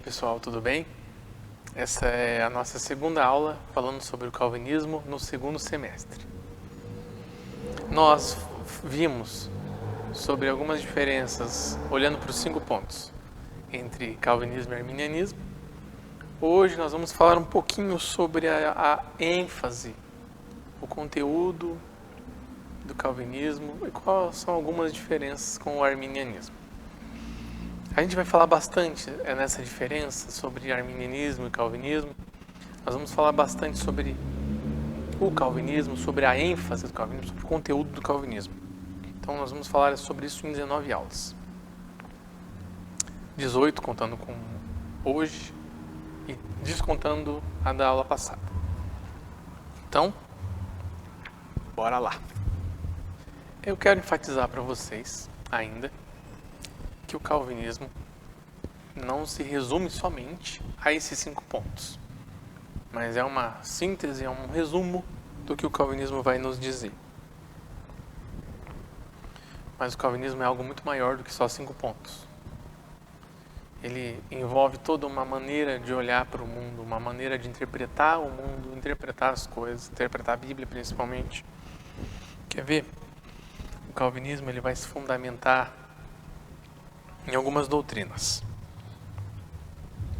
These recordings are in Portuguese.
pessoal, tudo bem? Essa é a nossa segunda aula falando sobre o calvinismo no segundo semestre. Nós vimos sobre algumas diferenças, olhando para os 5 pontos, entre calvinismo e arminianismo. Hoje nós vamos falar um pouquinho sobre a ênfase, o conteúdo do calvinismo e quais são algumas diferenças com o arminianismo. A gente vai falar bastante nessa diferença sobre arminianismo e calvinismo. Nós vamos falar bastante sobre o calvinismo, sobre a ênfase do calvinismo, sobre o conteúdo do calvinismo. Então nós vamos falar sobre isso em 19 aulas. 18 contando com hoje e descontando a da aula passada. Então, bora lá. Eu quero enfatizar para vocês ainda que o calvinismo não se resume somente a esses 5 pontos, mas é uma síntese, é um resumo do que o calvinismo vai nos dizer. Mas o calvinismo é algo muito maior do que só 5 pontos. Ele envolve toda uma maneira de olhar para o mundo, uma maneira de interpretar o mundo, interpretar as coisas, interpretar a Bíblia principalmente. Quer ver? O calvinismo ele vai se fundamentar em algumas doutrinas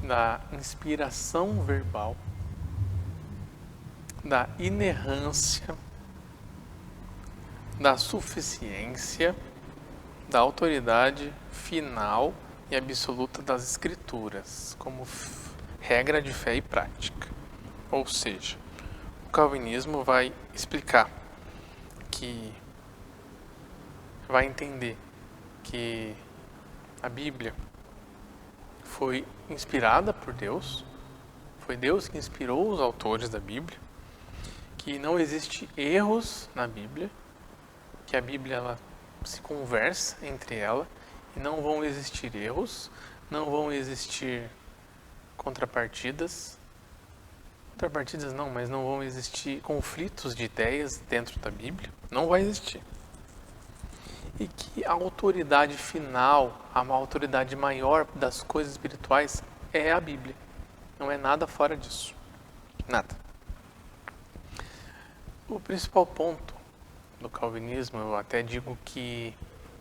da inspiração verbal, da inerrância, da suficiência, da autoridade final e absoluta das Escrituras, como regra de fé e prática. Ou seja, o calvinismo vai explicar vai entender que a Bíblia foi inspirada por Deus, foi Deus que inspirou os autores da Bíblia, que não existe erros na Bíblia, que a Bíblia ela se conversa entre ela e não vão existir erros, não vão existir contrapartidas não, mas não vão existir conflitos de ideias dentro da Bíblia, não vai existir. E que a autoridade final, a autoridade maior das coisas espirituais é a Bíblia. Não é nada fora disso. Nada. O principal ponto do calvinismo, eu até digo que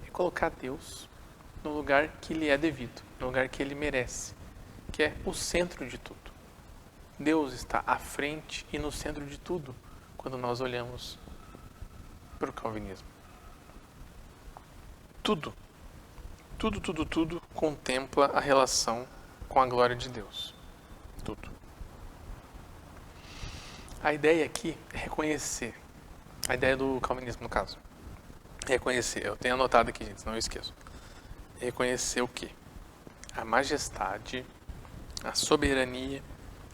é colocar Deus no lugar que lhe é devido, no lugar que ele merece, que é o centro de tudo. Deus está à frente e no centro de tudo quando nós olhamos para o calvinismo. Tudo contempla a relação com a glória de Deus. Tudo. A ideia aqui é reconhecer. A ideia do calvinismo, no caso. Reconhecer. Eu tenho anotado aqui, gente, não eu esqueço. Reconhecer o quê? A majestade, a soberania,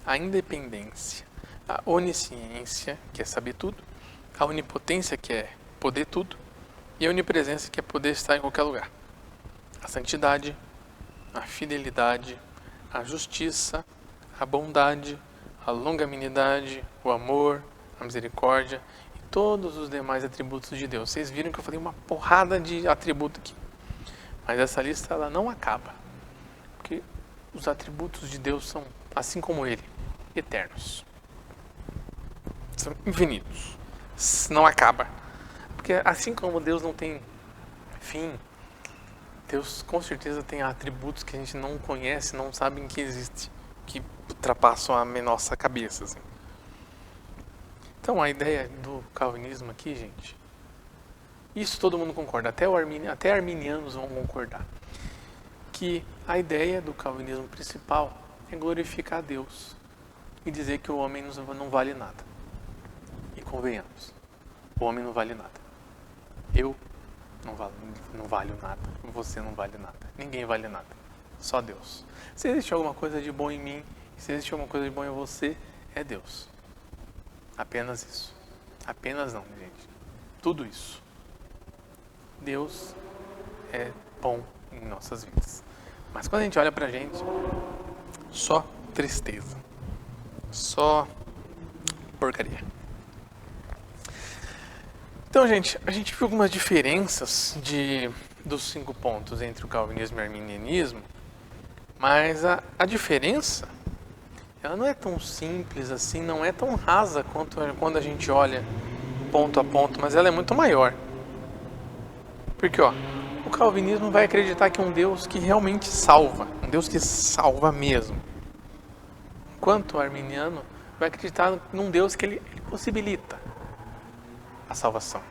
a independência, a onisciência, que é saber tudo, a onipotência, que é poder tudo, e a onipresença, que é poder estar em qualquer lugar. A santidade, a fidelidade, a justiça, a bondade, a longanimidade, o amor, a misericórdia e todos os demais atributos de Deus. Vocês viram que eu falei uma porrada de atributos aqui. Mas essa lista ela não acaba. Porque os atributos de Deus são, assim como Ele, eternos. São infinitos. Não acaba. Porque assim como Deus não tem fim, Deus com certeza tem atributos que a gente não conhece, não sabe que existe, que ultrapassam a nossa cabeça. Assim. Então a ideia do calvinismo aqui, gente, isso todo mundo concorda, até arminianos vão concordar, que a ideia do calvinismo principal é glorificar Deus e dizer que o homem não vale nada. E convenhamos, o homem não vale nada. Eu não valho nada. Você não vale nada. Ninguém vale nada. Só Deus. Se existe alguma coisa de bom em mim, se existe alguma coisa de bom em você, é Deus. Apenas isso. Apenas não, gente. Tudo isso. Deus é bom em nossas vidas. Mas quando a gente olha pra gente, só tristeza. Só porcaria. Então, gente, a gente viu algumas diferenças dos 5 pontos entre o calvinismo e o arminianismo, Mas a diferença, ela não é tão simples assim, não é tão rasa quanto quando a gente olha ponto a ponto, mas ela é muito maior. Porque, ó, o calvinismo vai acreditar que é um Deus que realmente salva, um Deus que salva mesmo. Enquanto o arminiano vai acreditar num Deus que ele possibilita a salvação.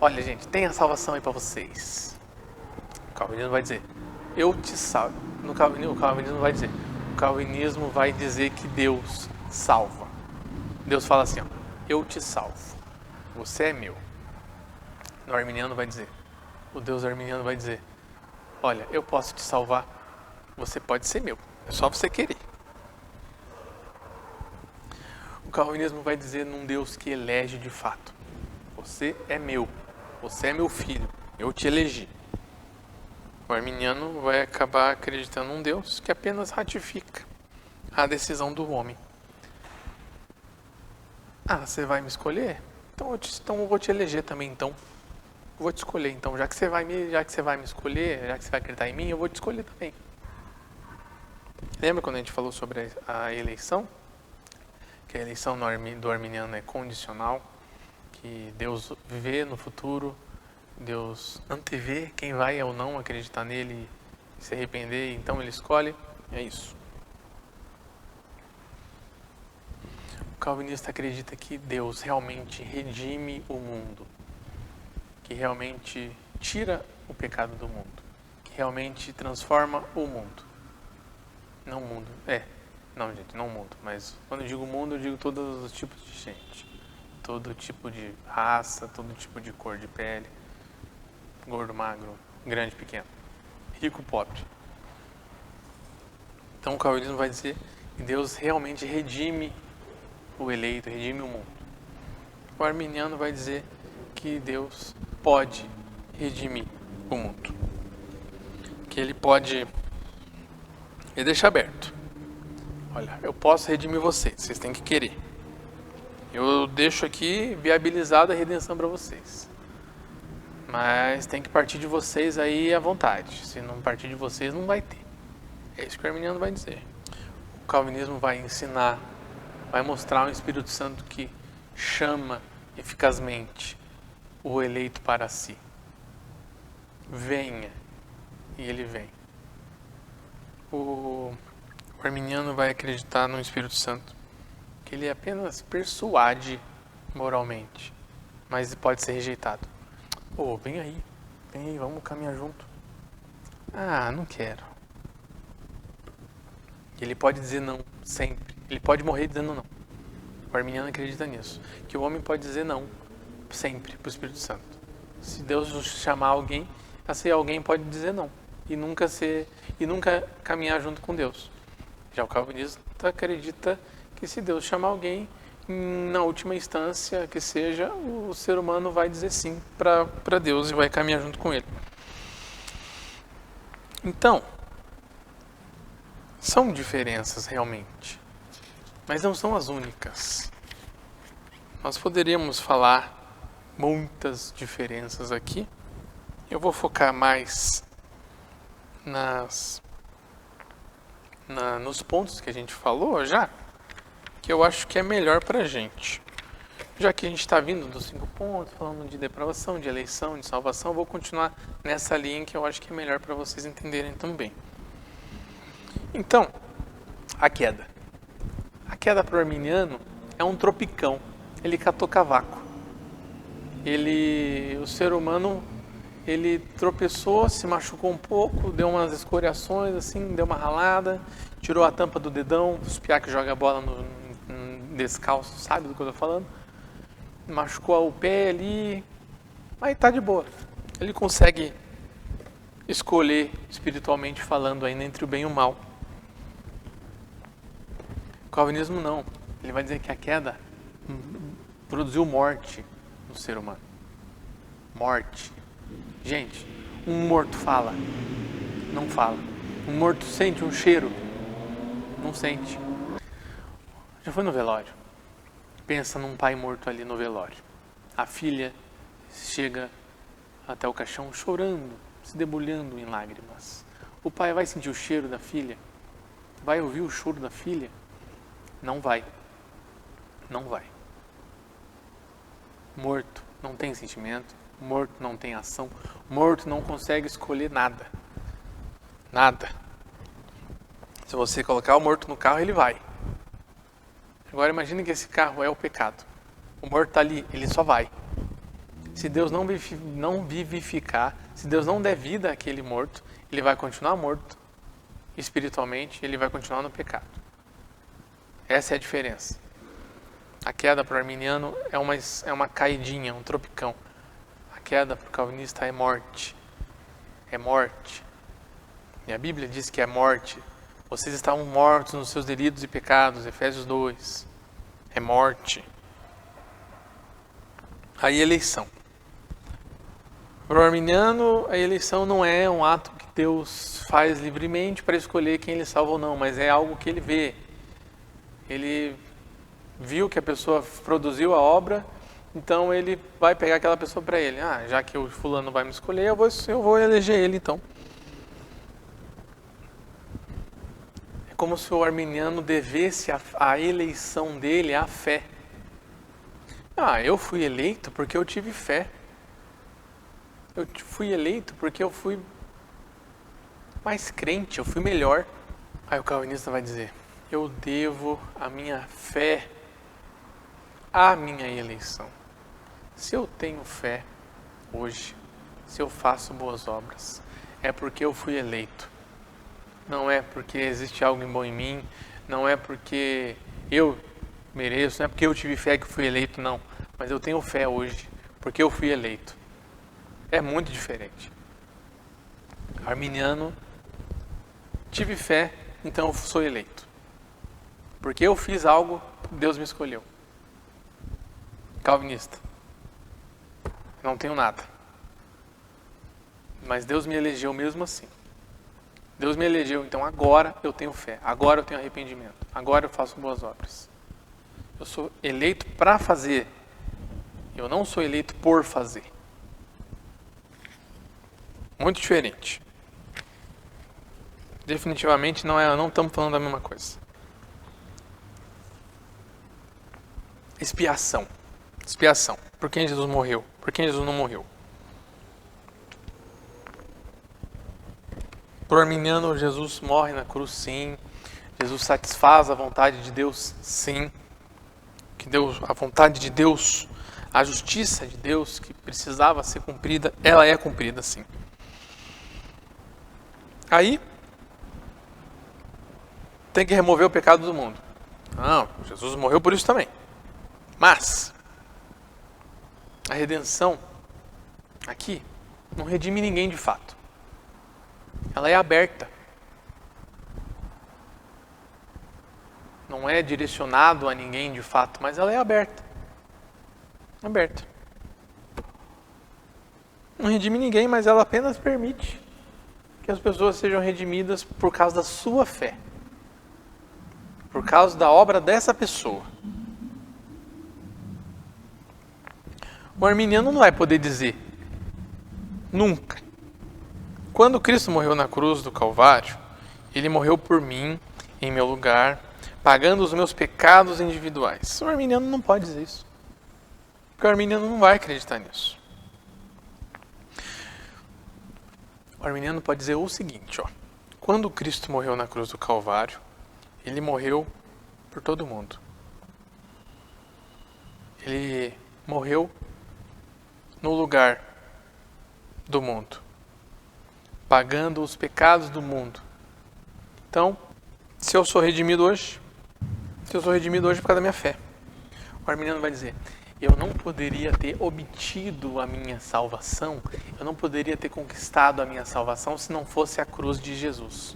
Olha, gente, tem a salvação aí para vocês. O calvinismo vai dizer, eu te salvo. O calvinismo vai dizer, o calvinismo vai dizer que Deus salva. Deus fala assim, ó, eu te salvo, você é meu. O arminiano vai dizer, o Deus arminiano vai dizer, olha, eu posso te salvar, você pode ser meu, é só você querer. O calvinismo vai dizer num Deus que elege de fato, você é meu filho, eu te elegi. O arminiano vai acabar acreditando num Deus que apenas ratifica a decisão do homem. Ah, você vai me escolher? Então eu vou te eleger também, então. Eu vou te escolher, então. Já que você vai me escolher, já que você vai acreditar em mim, eu vou te escolher também. Lembra quando a gente falou sobre a eleição? Que a eleição do arminiano é condicional, que Deus vê no futuro, Deus antevê quem vai ou não acreditar nele e se arrepender, então ele escolhe. É isso. O calvinista acredita que Deus realmente redime o mundo, que realmente tira o pecado do mundo, que realmente transforma o mundo. Não o mundo, não gente, não o mundo, mas quando eu digo mundo eu digo todos os tipos de gente, todo tipo de raça, todo tipo de cor de pele, gordo, magro, grande, pequeno, rico, pobre. Então o calvinismo vai dizer que Deus realmente redime o eleito, redime o mundo. O arminiano vai dizer que Deus pode redimir o mundo, que ele pode, ele deixa aberto. Olha, eu posso redimir vocês têm que querer. Eu deixo aqui viabilizada a redenção para vocês. Mas tem que partir de vocês aí à vontade. Se não partir de vocês, não vai ter. É isso que o arminiano vai dizer. O calvinismo vai ensinar, vai mostrar um Espírito Santo que chama eficazmente o eleito para si. Venha. E ele vem. O arminiano vai acreditar no Espírito Santo, que ele apenas persuade moralmente, mas pode ser rejeitado. Vem aí, vamos caminhar junto. Ah, não quero. Ele pode dizer não, sempre. Ele pode morrer dizendo não. O arminiano acredita nisso, que o homem pode dizer não, sempre, para o Espírito Santo. Se Deus chamar alguém, esse alguém pode dizer não, e nunca caminhar junto com Deus. Já o calvinista acredita que se Deus chamar alguém, na última instância que seja, o ser humano vai dizer sim para Deus e vai caminhar junto com ele. Então, são diferenças realmente, mas não são as únicas. Nós poderíamos falar muitas diferenças aqui. Eu vou focar mais nos pontos que a gente falou já, que eu acho que é melhor pra gente. Já que a gente está vindo dos 5 pontos, falando de depravação, de eleição, de salvação, eu vou continuar nessa linha que eu acho que é melhor para vocês entenderem também. Então, a queda. A queda para o arminiano é um tropicão. Ele catou cavaco. O ser humano, ele tropeçou, se machucou um pouco, deu umas escoriações, assim, deu uma ralada, tirou a tampa do dedão, os piá que joga bola no descalço, sabe do que eu tô falando? Machucou o pé ali, mas tá de boa. Ele consegue escolher, espiritualmente falando, ainda entre o bem e o mal. O calvinismo não. Ele vai dizer que a queda produziu morte no ser humano. Morte. Gente, um morto fala? Não fala. Um morto sente um cheiro? Não sente. Já foi no velório? Pensa num pai morto ali no velório. A filha chega até o caixão chorando, se debulhando em lágrimas. O pai vai sentir o cheiro da filha? Vai ouvir o choro da filha? Não vai. Não vai. Morto não tem sentimento, morto não tem ação, morto não consegue escolher nada. Nada. Se você colocar o morto no carro, ele vai. Agora imagine que esse carro é o pecado. O morto está ali, ele só vai. Se Deus não vivificar, se Deus não der vida àquele morto, ele vai continuar morto. Espiritualmente, ele vai continuar no pecado. Essa é a diferença. A queda para o arminiano é uma caidinha, um tropicão. A queda para o calvinista é morte. É morte. E a Bíblia diz que é morte. Vocês estavam mortos nos seus delitos e pecados, Efésios 2. É morte. Aí eleição. Para o arminiano, a eleição não é um ato que Deus faz livremente para escolher quem ele salva ou não, mas é algo que ele vê. Ele viu que a pessoa produziu a obra, então ele vai pegar aquela pessoa para ele. Já que o fulano vai me escolher, eu vou eleger ele então. É como se o arminiano devesse a eleição dele à fé. Eu fui eleito porque eu tive fé. Eu fui eleito porque eu fui mais crente, eu fui melhor. Aí o calvinista vai dizer, eu devo a minha fé à minha eleição. Se eu tenho fé hoje, se eu faço boas obras, é porque eu fui eleito. Não é porque existe algo bom em mim, não é porque eu mereço, não é porque eu tive fé que fui eleito, não. Mas eu tenho fé hoje, porque eu fui eleito. É muito diferente. Arminiano, tive fé, então eu sou eleito. Porque eu fiz algo, Deus me escolheu. Calvinista, não tenho nada. Mas Deus me elegeu mesmo assim. Deus me elegeu, então agora eu tenho fé. Agora eu tenho arrependimento. Agora eu faço boas obras. Eu sou eleito para fazer. Eu não sou eleito por fazer. Muito diferente. Definitivamente não estamos falando da mesma coisa. Expiação. Expiação. Por quem Jesus morreu? Por quem Jesus não morreu? Para o arminiano, Jesus morre na cruz, sim. Jesus satisfaz a vontade de Deus, sim. A vontade de Deus, a justiça de Deus que precisava ser cumprida, ela é cumprida, sim. Aí, tem que remover o pecado do mundo. Não, Jesus morreu por isso também. Mas, a redenção, aqui, não redime ninguém de fato. Ela é aberta. Não é direcionado a ninguém de fato, mas ela é aberta. Aberta. Não redime ninguém, mas ela apenas permite que as pessoas sejam redimidas por causa da sua fé. Por causa da obra dessa pessoa. O arminiano não vai poder dizer nunca. Quando Cristo morreu na cruz do Calvário, Ele morreu por mim, em meu lugar, pagando os meus pecados individuais. O arminiano não pode dizer isso. Porque o arminiano não vai acreditar nisso. O arminiano pode dizer o seguinte, quando Cristo morreu na cruz do Calvário, Ele morreu por todo mundo. Ele morreu no lugar do mundo, pagando os pecados do mundo. Então, se eu sou redimido hoje por causa da minha fé. O arminiano vai dizer, eu não poderia ter obtido a minha salvação, eu não poderia ter conquistado a minha salvação se não fosse a cruz de Jesus,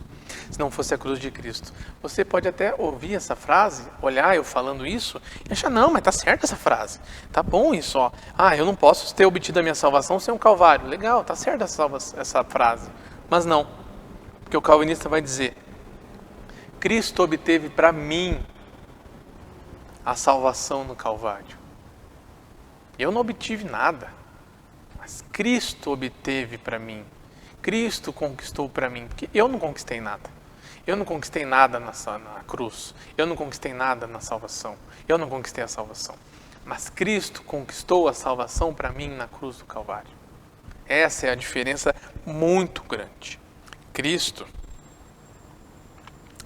se não fosse a cruz de Cristo. Você pode até ouvir essa frase, olhar eu falando isso, e achar, não, mas tá certa essa frase, tá bom isso, eu não posso ter obtido a minha salvação sem um Calvário. Legal, tá certa essa frase, mas não, porque o calvinista vai dizer, Cristo obteve para mim a salvação no Calvário. Eu não obtive nada, mas Cristo obteve para mim. Cristo conquistou para mim, porque eu não conquistei nada. Eu não conquistei nada na cruz. Eu não conquistei nada na salvação. Eu não conquistei a salvação. Mas Cristo conquistou a salvação para mim na cruz do Calvário. Essa é a diferença muito grande. Cristo,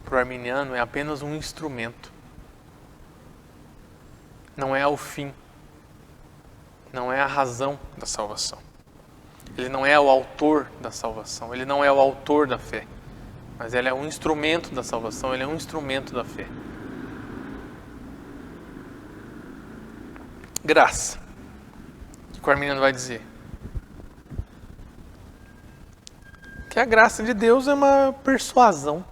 para o arminiano, é apenas um instrumento. Não é o fim. Não é a razão da salvação. Ele não é o autor da salvação. Ele não é o autor da fé. Mas ele é um instrumento da salvação. Ele é um instrumento da fé. Graça. O que o arminiano vai dizer? Que a graça de Deus é uma persuasão.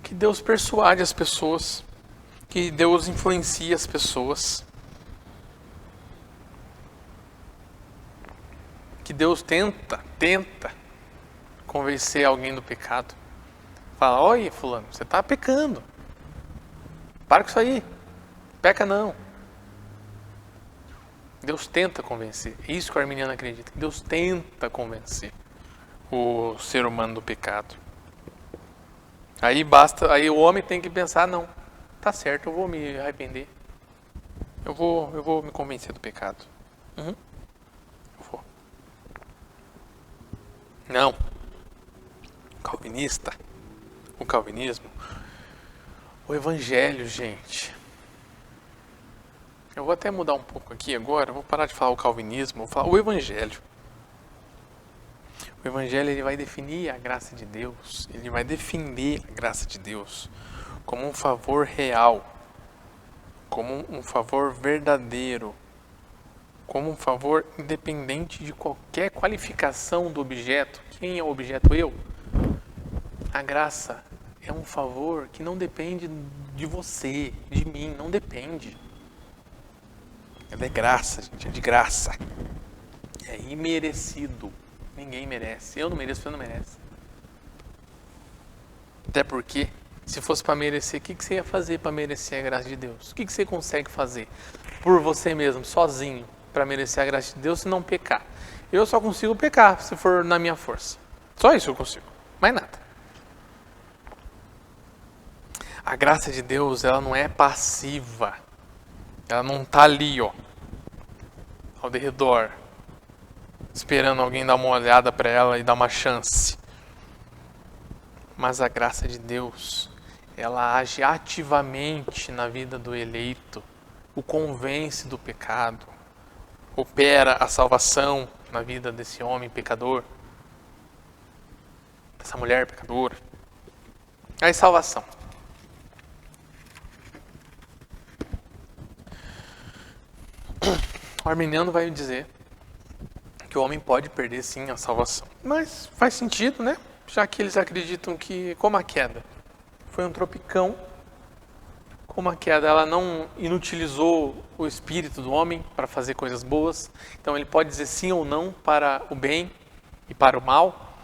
Que Deus persuade as pessoas. Que Deus influencia as pessoas. Que Deus tenta convencer alguém do pecado. Fala, olha fulano, você está pecando. Para com isso aí. Peca não. Deus tenta convencer. É isso que o arminiano acredita. Deus tenta convencer o ser humano do pecado. Aí o homem tem que pensar, não, tá certo, eu vou me arrepender. Eu vou me convencer do pecado. Eu vou. Não. O calvinismo, o evangelho, gente. Eu vou até mudar um pouco aqui agora, vou parar de falar o calvinismo, vou falar o evangelho. O evangelho, ele vai definir a graça de Deus, ele vai defender a graça de Deus como um favor real, como um favor verdadeiro, como um favor independente de qualquer qualificação do objeto. Quem é o objeto? Eu. A graça é um favor que não depende de você, de mim, não depende. É de graça, gente, é de graça. É imerecido. Ninguém merece. Eu não mereço, você não merece. Até porque, se fosse para merecer, o que você ia fazer para merecer a graça de Deus? O que você consegue fazer por você mesmo, sozinho, para merecer a graça de Deus se não pecar? Eu só consigo pecar se for na minha força. Só isso eu consigo. Mais nada. A graça de Deus, ela não é passiva. Ela não está ali, ó, ao redor, esperando alguém dar uma olhada para ela e dar uma chance. Mas a graça de Deus, ela age ativamente na vida do eleito, o convence do pecado, opera a salvação na vida desse homem pecador, dessa mulher pecadora. Aí salvação. O arminiano vai dizer que o homem pode perder sim a salvação. Mas faz sentido, né? Já que eles acreditam que, como a queda foi um tropicão, como a queda ela não inutilizou o espírito do homem para fazer coisas boas, então ele pode dizer sim ou não para o bem e para o mal,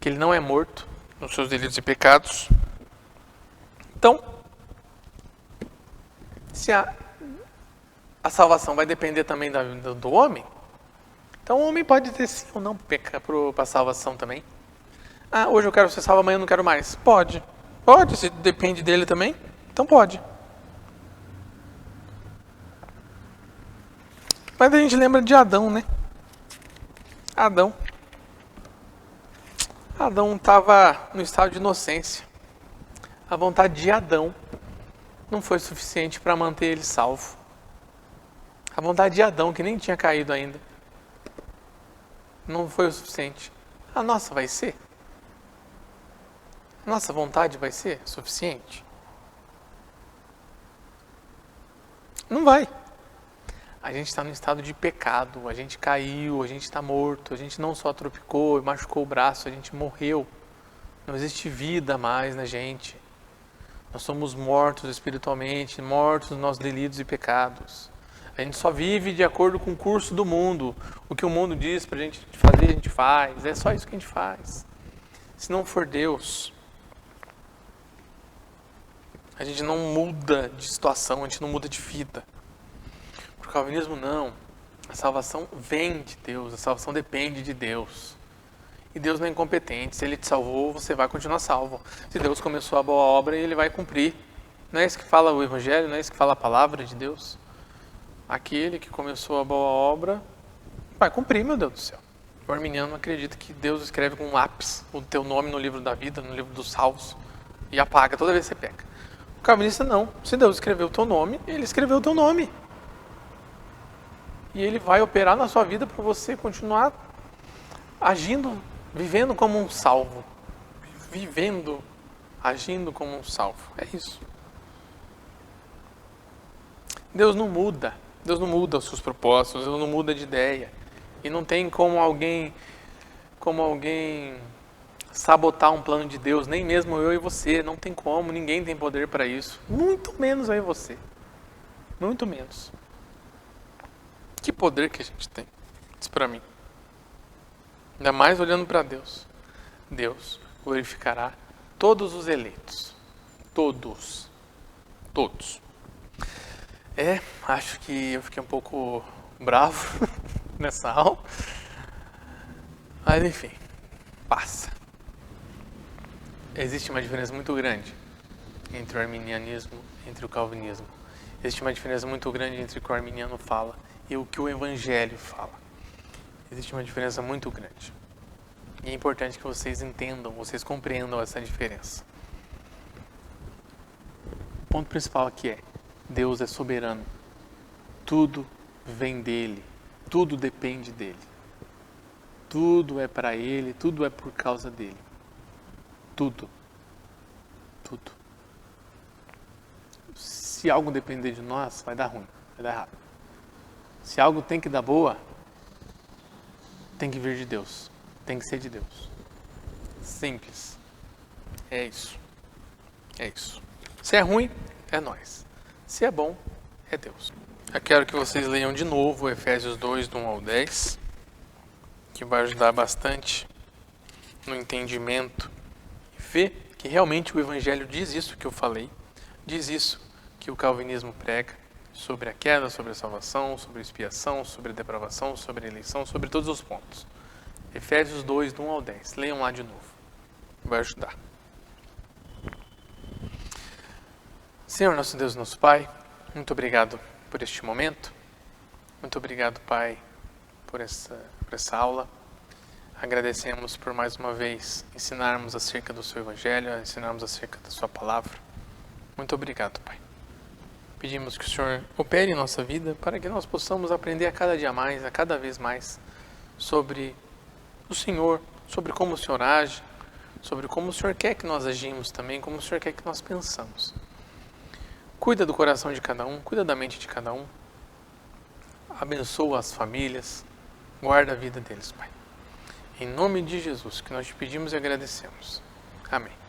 que ele não é morto nos seus delitos e pecados. Então, se a salvação vai depender também do homem, então o homem pode dizer sim ou não para a salvação também. Ah, hoje eu quero ser salvo, amanhã eu não quero mais. Pode. Pode, se depende dele também, então pode. Mas a gente lembra de Adão, né? Adão estava no estado de inocência. A vontade de Adão não foi suficiente para manter ele salvo. A vontade de Adão, que nem tinha caído ainda, não foi o suficiente. A nossa vai ser? A nossa vontade vai ser suficiente? Não vai. A gente está no estado de pecado, a gente caiu, a gente está morto, a gente não só tropicou e machucou o braço, a gente morreu. Não existe vida mais na gente. Nós somos mortos espiritualmente, mortos nos nossos delitos e pecados. A gente só vive de acordo com o curso do mundo. O que o mundo diz pra gente fazer, a gente faz. É só isso que a gente faz. Se não for Deus, a gente não muda de situação, a gente não muda de vida. Pro calvinismo, não. A salvação vem de Deus, a salvação depende de Deus. E Deus não é incompetente. Se Ele te salvou, você vai continuar salvo. Se Deus começou a boa obra, Ele vai cumprir. Não é isso que fala o Evangelho, não é isso que fala a palavra de Deus? Aquele que começou a boa obra vai cumprir, meu Deus do céu. O arminiano acredita que Deus escreve com um lápis o teu nome no livro da vida, no livro dos salvos, e apaga toda vez que você peca. O calvinista não. Se Deus escreveu o teu nome, Ele escreveu o teu nome. E Ele vai operar na sua vida para você continuar agindo, vivendo como um salvo. Vivendo, agindo como um salvo. É isso. Deus não muda. Deus não muda os seus propósitos. Deus não muda de ideia. E não tem como alguém sabotar um plano de Deus, nem mesmo eu e você. Não tem como, ninguém tem poder para isso. Muito menos eu e você. Muito menos. Que poder que a gente tem? Diz para mim. Ainda mais olhando para Deus. Deus glorificará todos os eleitos. Todos. Todos. Acho que eu fiquei um pouco bravo nessa aula. Mas enfim, passa. Existe uma diferença muito grande entre o arminianismo e entre o calvinismo. Existe uma diferença muito grande entre o que o arminiano fala e o que o Evangelho fala. Existe uma diferença muito grande. E é importante que vocês entendam, vocês compreendam essa diferença. O ponto principal aqui é: Deus é soberano. Tudo vem dele. Tudo depende dele. Tudo é para ele, tudo é por causa dele. Tudo. Tudo. Se algo depender de nós, vai dar ruim, vai dar errado. Se algo tem que dar boa, tem que vir de Deus. Tem que ser de Deus. Simples. É isso. É isso. Se é ruim, é nós. Se é bom, é Deus. Eu quero que vocês leiam de novo Efésios 2, do 1 ao 10, que vai ajudar bastante no entendimento e ver que realmente o Evangelho diz isso que eu falei, diz isso que o calvinismo prega, sobre a queda, sobre a salvação, sobre a expiação, sobre a depravação, sobre a eleição, sobre todos os pontos. Efésios 2, do 1 ao 10. Leiam lá de novo. Vai ajudar. Senhor, nosso Deus, nosso Pai, muito obrigado por este momento. Muito obrigado, Pai, por essa aula. Agradecemos por mais uma vez ensinarmos acerca do seu Evangelho, ensinarmos acerca da sua palavra. Muito obrigado, Pai. Pedimos que o Senhor opere em nossa vida para que nós possamos aprender a cada dia mais, a cada vez mais, sobre o Senhor, sobre como o Senhor age, sobre como o Senhor quer que nós agimos também, como o Senhor quer que nós pensamos. Cuida do coração de cada um, cuida da mente de cada um. Abençoa as famílias, guarda a vida deles, Pai. Em nome de Jesus, que nós te pedimos e agradecemos. Amém.